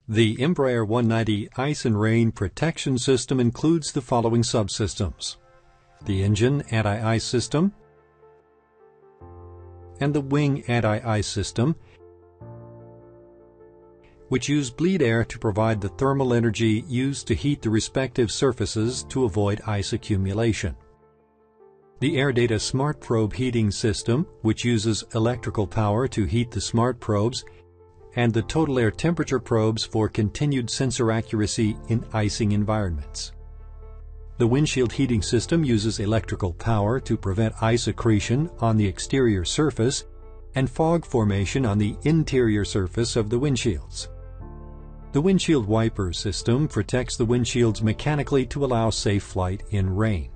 The Embraer 190 Ice and Rain Protection System includes the following subsystems: the engine anti-ice system and the wing anti-ice system, which use bleed air to provide the thermal energy used to heat the respective surfaces to avoid ice accumulation. The AirData Smart Probe Heating System, which uses electrical power to heat the smart probes, and the total air temperature probes for continued sensor accuracy in icing environments. The windshield heating system uses electrical power to prevent ice accretion on the exterior surface and fog formation on the interior surface of the windshields. The windshield wiper system protects the windshields mechanically to allow safe flight in rain.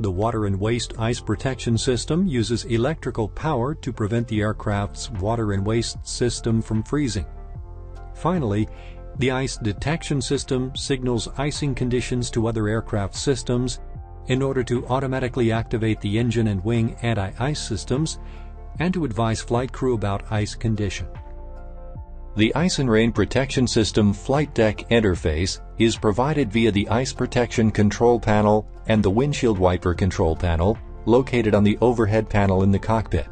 The water and waste ice protection system uses electrical power to prevent the aircraft's water and waste system from freezing. Finally, the ice detection system signals icing conditions to other aircraft systems in order to automatically activate the engine and wing anti-ice systems and to advise flight crew about ice condition. The Ice and Rain Protection System Flight Deck interface is provided via the Ice Protection Control Panel and the Windshield Wiper Control Panel located on the overhead panel in the cockpit.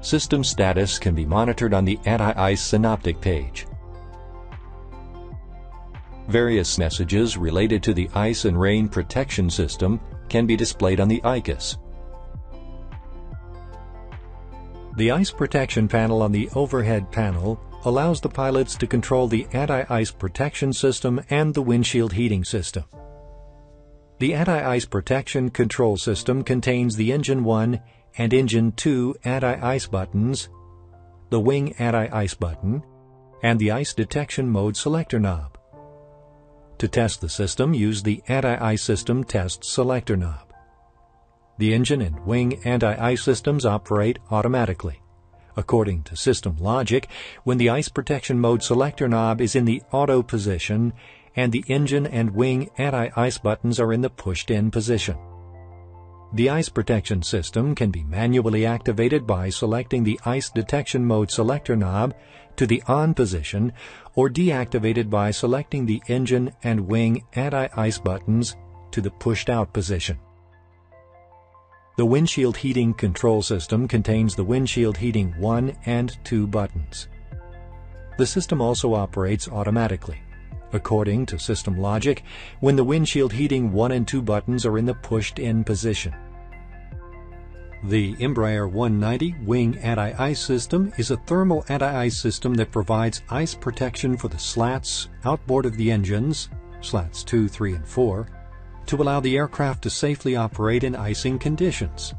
System status can be monitored on the Anti-Ice Synoptic page. Various messages related to the Ice and Rain Protection System can be displayed on the ICUS. The Ice Protection Panel on the overhead panel allows the pilots to control the anti-ice protection system and the windshield heating system. The anti-ice protection control system contains the Engine 1 and Engine 2 anti-ice buttons, the wing anti-ice button, and the ice detection mode selector knob. To test the system, use the Anti-Ice System Test selector knob. The engine and wing anti-ice systems operate automatically. According to system logic, when the ice protection mode selector knob is in the auto position and the engine and wing anti-ice buttons are in the pushed-in position. The ice protection system can be manually activated by selecting the ice detection mode selector knob to the on position or deactivated by selecting the engine and wing anti-ice buttons to the pushed-out position. The windshield heating control system contains the windshield heating 1 and 2 buttons. The system also operates automatically. According to system logic, when the windshield heating 1 and 2 buttons are in the pushed-in position. The Embraer 190 wing anti-ice system is a thermal anti-ice system that provides ice protection for the slats outboard of the engines, slats 2, 3, and 4, to allow the aircraft to safely operate in icing conditions.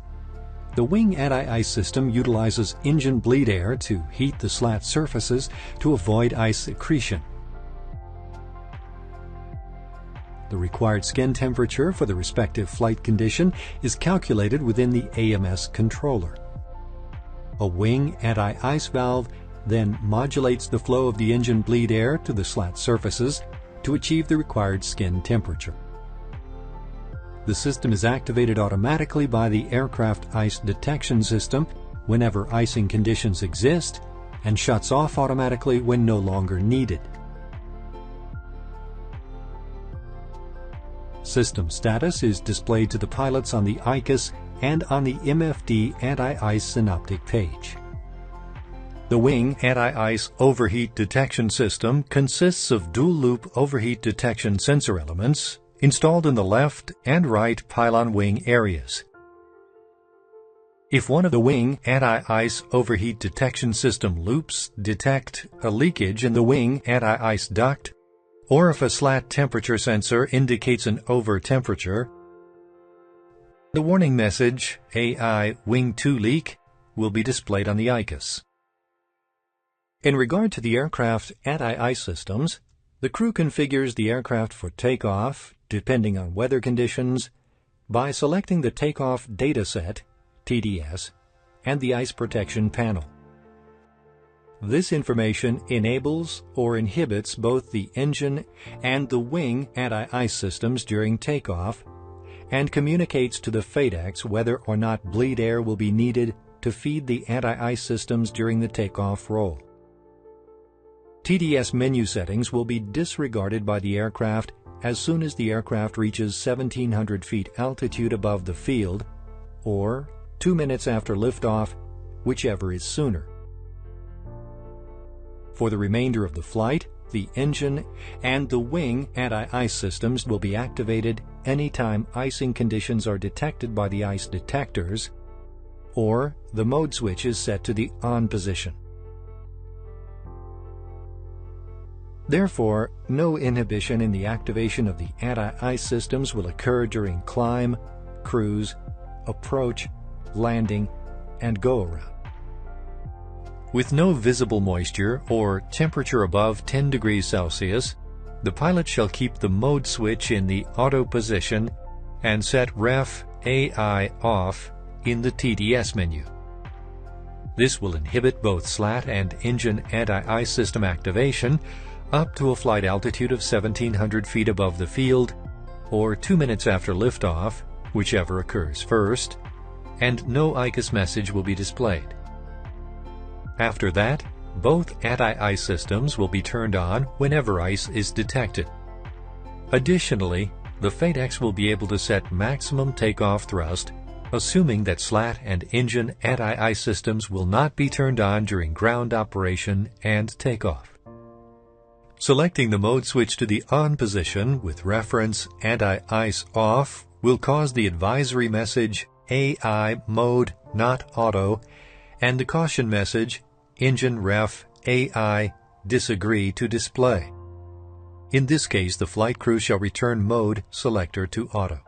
The wing anti-ice system utilizes engine bleed air to heat the slat surfaces to avoid ice accretion. The required skin temperature for the respective flight condition is calculated within the AMS controller. A wing anti-ice valve then modulates the flow of the engine bleed air to the slat surfaces to achieve the required skin temperature. The system is activated automatically by the aircraft ice detection system whenever icing conditions exist and shuts off automatically when no longer needed. System status is displayed to the pilots on the ICUS and on the MFD Anti-Ice Synoptic page. The wing anti-ice overheat detection system consists of dual-loop overheat detection sensor elements installed in the left and right pylon wing areas. If one of the wing anti-ice overheat detection system loops detect a leakage in the wing anti-ice duct, or if a slat temperature sensor indicates an over temperature, the warning message AI Wing 2 Leak will be displayed on the ICUS. In regard to the aircraft anti-ice systems, the crew configures the aircraft for takeoff, depending on weather conditions, by selecting the Takeoff Dataset, TDS, and the Ice Protection Panel. This information enables or inhibits both the engine and the wing anti-ice systems during takeoff and communicates to the FADEX whether or not bleed air will be needed to to feed the anti-ice systems during the takeoff roll. TDS menu settings will be disregarded by the aircraft as soon as the aircraft reaches 1,700 feet altitude above the field, or 2 minutes after liftoff, whichever is sooner. For the remainder of the flight, the engine and the wing anti-ice systems will be activated anytime icing conditions are detected by the ice detectors, or the mode switch is set to the on position. Therefore, no inhibition in the activation of the anti-ice systems will occur during climb, cruise, approach, landing, and go-around. With no visible moisture or temperature above 10 degrees Celsius, the pilot shall keep the mode switch in the auto position and set Ref AI off in the TDS menu. This will inhibit both slat and engine anti-ice system activation up to a flight altitude of 1,700 feet above the field, or 2 minutes after liftoff, whichever occurs first, and no ICAS message will be displayed. After that, both anti-ice systems will be turned on whenever ice is detected. Additionally, the FATEX will be able to set maximum takeoff thrust, assuming that slat and engine anti-ice systems will not be turned on during ground operation and takeoff. Selecting the mode switch to the on position with reference anti-ice off will cause the advisory message AI mode not auto and the caution message engine ref AI disagree to display. In this case, the flight crew shall return mode selector to auto.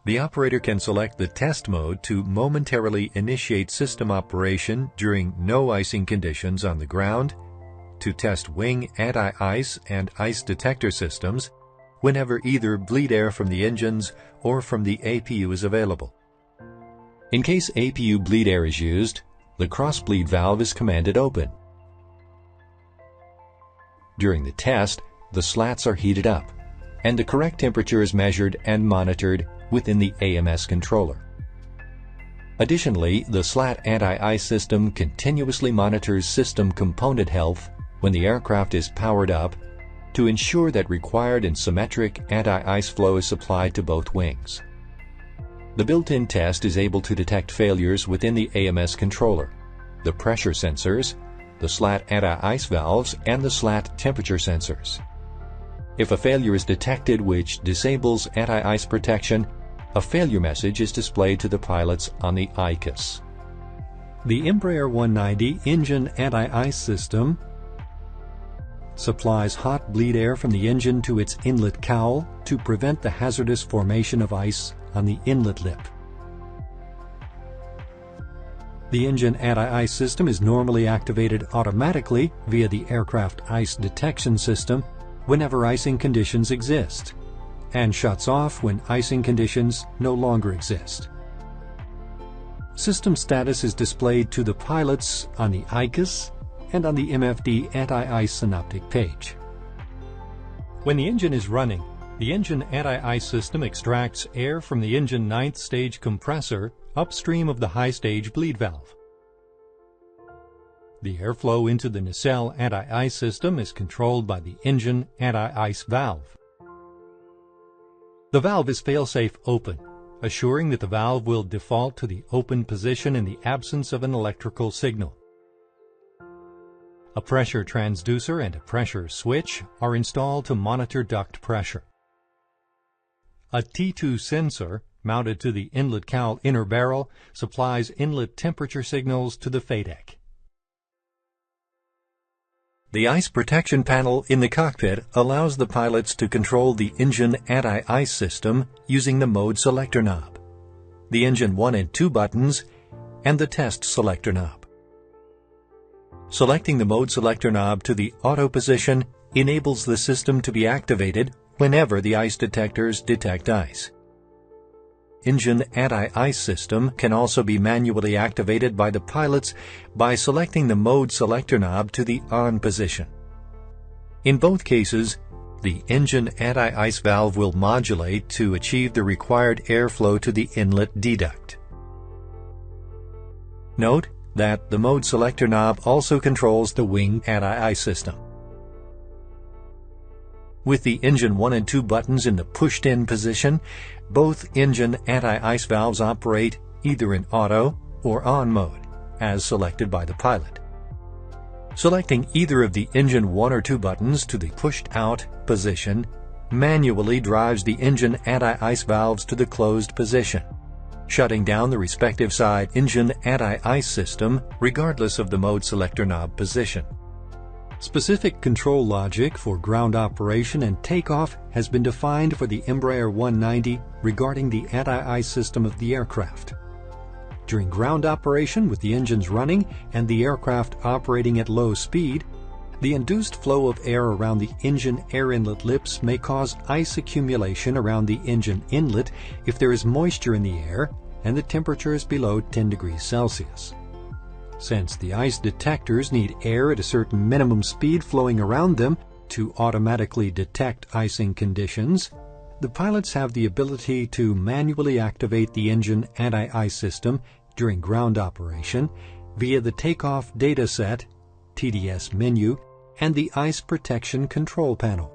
The operator can select the test mode to momentarily initiate system operation during no icing conditions on the ground, to test wing anti-ice and ice detector systems whenever either bleed air from the engines or from the APU is available. In case APU bleed air is used, the cross-bleed valve is commanded open. During the test, the slats are heated up, and the correct temperature is measured and monitored within the AMS controller. Additionally, the slat anti-ice system continuously monitors system component health when the aircraft is powered up to ensure that required and symmetric anti-ice flow is supplied to both wings. The built-in test is able to detect failures within the AMS controller, the pressure sensors, the slat anti-ice valves, and the slat temperature sensors. If a failure is detected which disables anti-ice protection, a failure message is displayed to the pilots on the ICAS. The Embraer 190 engine anti-ice system supplies hot bleed air from the engine to its inlet cowl to prevent the hazardous formation of ice on the inlet lip. The engine anti-ice system is normally activated automatically via the aircraft ice detection system whenever icing conditions exist, and shuts off when icing conditions no longer exist. System status is displayed to the pilots on the ICAS and on the MFD anti-ice synoptic page. When the engine is running, the engine anti-ice system extracts air from the engine 9th stage compressor upstream of the high stage bleed valve. The airflow into the nacelle anti-ice system is controlled by the engine anti-ice valve. The valve is fail-safe open, assuring that the valve will default to the open position in the absence of an electrical signal. A pressure transducer and a pressure switch are installed to monitor duct pressure. A T2 sensor mounted to the inlet cowl inner barrel supplies inlet temperature signals to the FATEC. The ice protection panel in the cockpit allows the pilots to control the engine anti-ice system using the mode selector knob, the engine 1 and 2 buttons, and the test selector knob. Selecting the mode selector knob to the auto position enables the system to be activated whenever the ice detectors detect ice. Engine anti-ice system can also be manually activated by the pilots by selecting the mode selector knob to the on position. In both cases, the engine anti-ice valve will modulate to achieve the required airflow to the inlet deduct. Note that the mode selector knob also controls the wing anti-ice system. With the engine 1 and 2 buttons in the pushed-in position, both engine anti-ice valves operate either in auto or on mode, as selected by the pilot. Selecting either of the engine 1 or 2 buttons to the pushed-out position manually drives the engine anti-ice valves to the closed position, shutting down the respective side engine anti-ice system regardless of the mode selector knob position. Specific control logic for ground operation and takeoff has been defined for the Embraer 190 regarding the anti-ice system of the aircraft. During ground operation with the engines running and the aircraft operating at low speed, the induced flow of air around the engine air inlet lips may cause ice accumulation around the engine inlet if there is moisture in the air and the temperature is below 10 degrees Celsius. Since the ice detectors need air at a certain minimum speed flowing around them to automatically detect icing conditions, the pilots have the ability to manually activate the engine anti-ice system during ground operation via the Takeoff Data Set (TDS) menu and the Ice Protection Control Panel.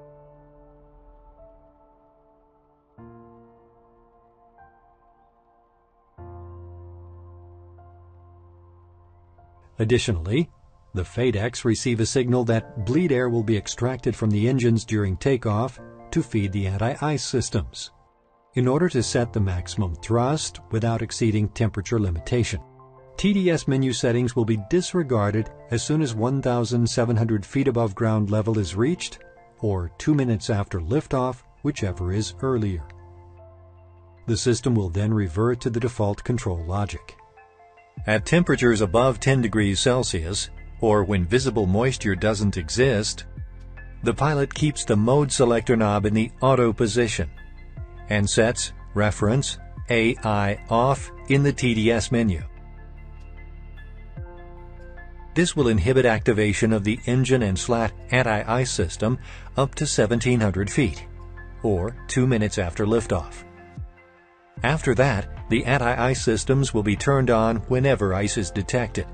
Additionally, the FADECs receive a signal that bleed air will be extracted from the engines during takeoff to feed the anti-ice systems, in order to set the maximum thrust without exceeding temperature limitation. TDS menu settings will be disregarded as soon as 1,700 feet above ground level is reached, or 2 minutes after liftoff, whichever is earlier. The system will then revert to the default control logic. At temperatures above 10 degrees Celsius, or when visible moisture doesn't exist, the pilot keeps the mode selector knob in the auto position and sets reference AI off in the TDS menu. This will inhibit activation of the engine and slat anti-ice system up to 1,700 feet, or 2 minutes after liftoff. After that, the anti-ice systems will be turned on whenever ice is detected.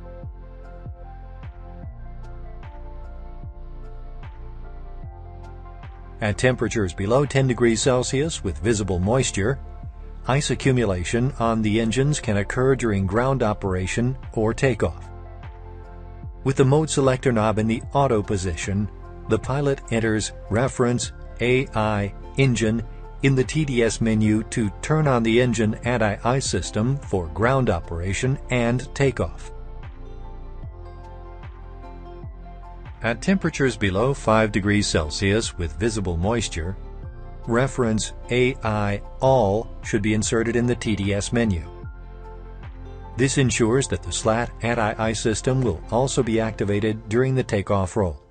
At temperatures below 10 degrees Celsius with visible moisture, ice accumulation on the engines can occur during ground operation or takeoff. With the mode selector knob in the auto position, the pilot enters reference AI engine in the TDS menu to turn on the engine anti-ice system for ground operation and takeoff. At temperatures below 5 degrees Celsius with visible moisture, reference AI all should be inserted in the TDS menu. This ensures that the slat anti-ice system will also be activated during the takeoff roll.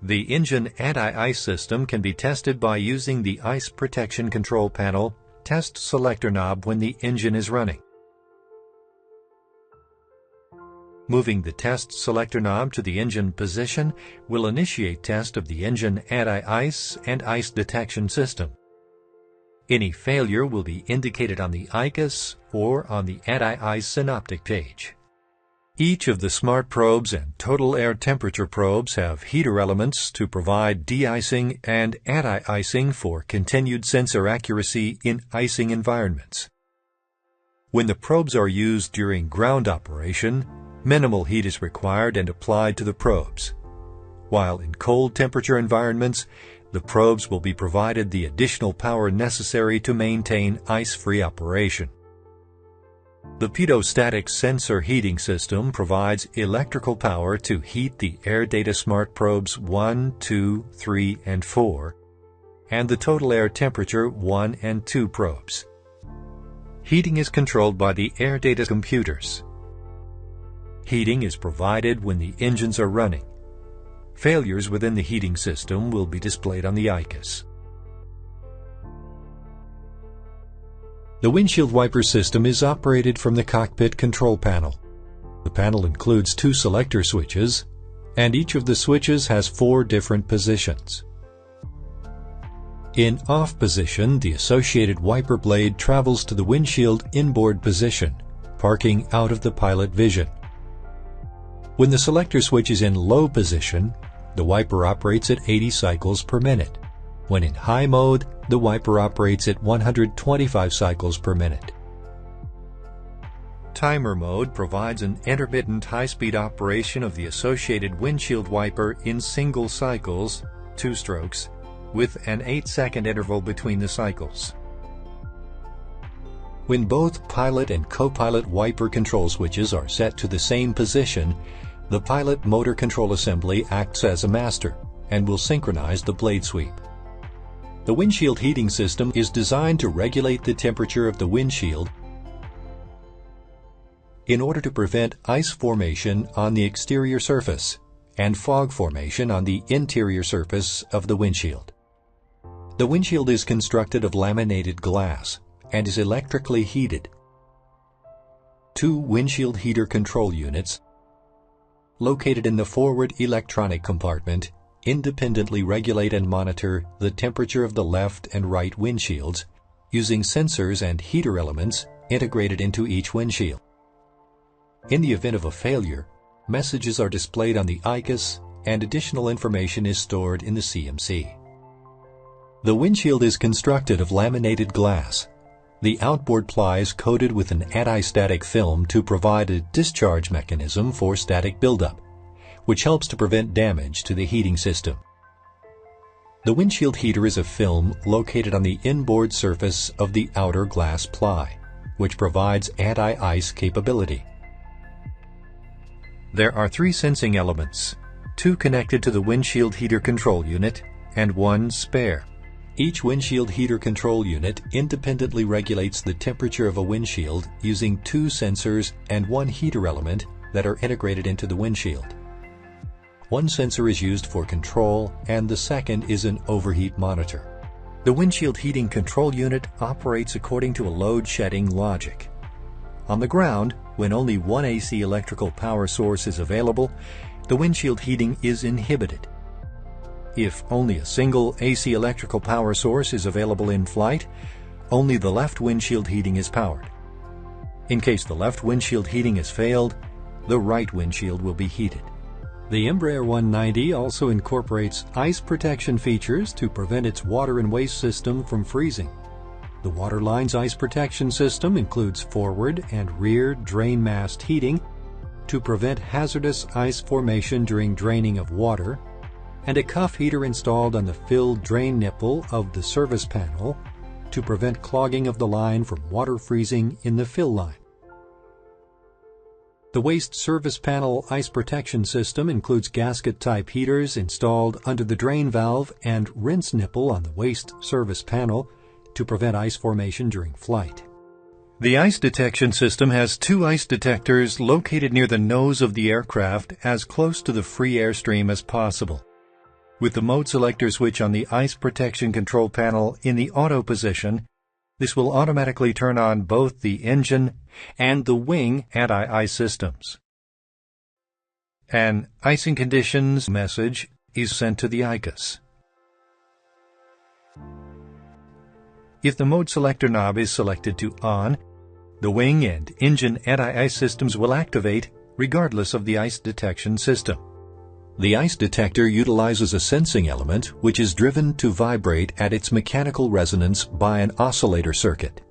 The engine anti-ice system can be tested by using the Ice Protection Control Panel test selector knob when the engine is running. Moving the test selector knob to the engine position will initiate test of the engine anti-ice and ice detection system. Any failure will be indicated on the ICUS or on the anti-ice synoptic page. Each of the smart probes and total air temperature probes have heater elements to provide de-icing and anti-icing for continued sensor accuracy in icing environments. When the probes are used during ground operation, minimal heat is required and applied to the probes, while in cold temperature environments, the probes will be provided the additional power necessary to maintain ice-free operation. The pitot-static sensor heating system provides electrical power to heat the Air Data Smart Probes 1, 2, 3, and 4, and the total air temperature 1 and 2 probes. Heating is controlled by the Air Data computers. Heating is provided when the engines are running. Failures within the heating system will be displayed on the ICUS. The windshield wiper system is operated from the cockpit control panel. The panel includes 2 selector switches, and each of the switches has 4 different positions. In off position, the associated wiper blade travels to the windshield inboard position, parking out of the pilot vision. When the selector switch is in low position, the wiper operates at 80 cycles per minute. When in high mode, the wiper operates at 125 cycles per minute. Timer mode provides an intermittent high-speed operation of the associated windshield wiper in single cycles, 2 strokes, with an 8-second interval between the cycles. When both pilot and co-pilot wiper control switches are set to the same position, the pilot motor control assembly acts as a master and will synchronize the blade sweep. The windshield heating system is designed to regulate the temperature of the windshield in order to prevent ice formation on the exterior surface and fog formation on the interior surface of the windshield. The windshield is constructed of laminated glass and is electrically heated. 2 windshield heater control units located in the forward electronic compartment independently regulate and monitor the temperature of the left and right windshields using sensors and heater elements integrated into each windshield. In the event of a failure, messages are displayed on the ICUS and additional information is stored in the CMC. The windshield is constructed of laminated glass. The outboard ply is coated with an anti-static film to provide a discharge mechanism for static buildup, which helps to prevent damage to the heating system. The windshield heater is a film located on the inboard surface of the outer glass ply, which provides anti-ice capability. There are 3 sensing elements, 2 connected to the windshield heater control unit and 1 spare. Each windshield heater control unit independently regulates the temperature of a windshield using 2 sensors and 1 heater element that are integrated into the windshield. 1 sensor is used for control and the second is an overheat monitor. The windshield heating control unit operates according to a load-shedding logic. On the ground, when only 1 AC electrical power source is available, the windshield heating is inhibited. If only a single AC electrical power source is available in flight, only the left windshield heating is powered. In case the left windshield heating has failed, the right windshield will be heated. The Embraer 190 also incorporates ice protection features to prevent its water and waste system from freezing. The waterline's ice protection system includes forward and rear drain mast heating to prevent hazardous ice formation during draining of water, and a cuff heater installed on the fill drain nipple of the service panel to prevent clogging of the line from water freezing in the fill line. The waste service panel ice protection system includes gasket-type heaters installed under the drain valve and rinse nipple on the waste service panel to prevent ice formation during flight. The ice detection system has 2 ice detectors located near the nose of the aircraft as close to the free airstream as possible. With the mode selector switch on the ice protection control panel in the auto position, this will automatically turn on both the engine and the wing anti-ice systems. An icing conditions message is sent to the ICUS. If the mode selector knob is selected to on, the wing and engine anti-ice systems will activate regardless of the ice detection system. The ice detector utilizes a sensing element which is driven to vibrate at its mechanical resonance by an oscillator circuit.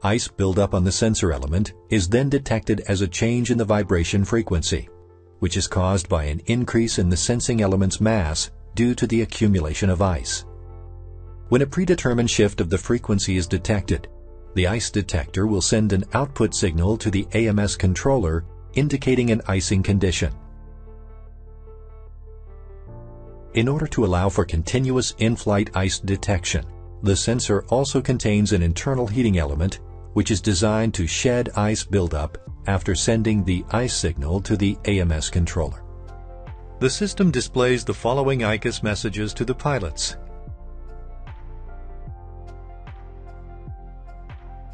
Ice buildup on the sensor element is then detected as a change in the vibration frequency, which is caused by an increase in the sensing element's mass due to the accumulation of ice. When a predetermined shift of the frequency is detected, the ice detector will send an output signal to the AMS controller indicating an icing condition. In order to allow for continuous in-flight ice detection, the sensor also contains an internal heating element which is designed to shed ice buildup after sending the ice signal to the AMS controller. The system displays the following ICUS messages to the pilots.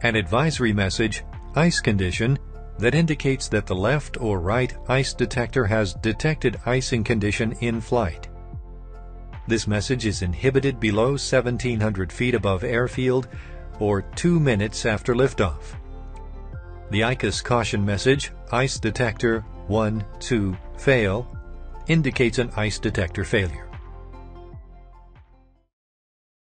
An advisory message, ice condition, that indicates that the left or right ice detector has detected icing condition in flight. This message is inhibited below 1,700 feet above airfield or 2 minutes after liftoff. The ICUS caution message, ice detector, 1, 2, fail indicates an ice detector failure.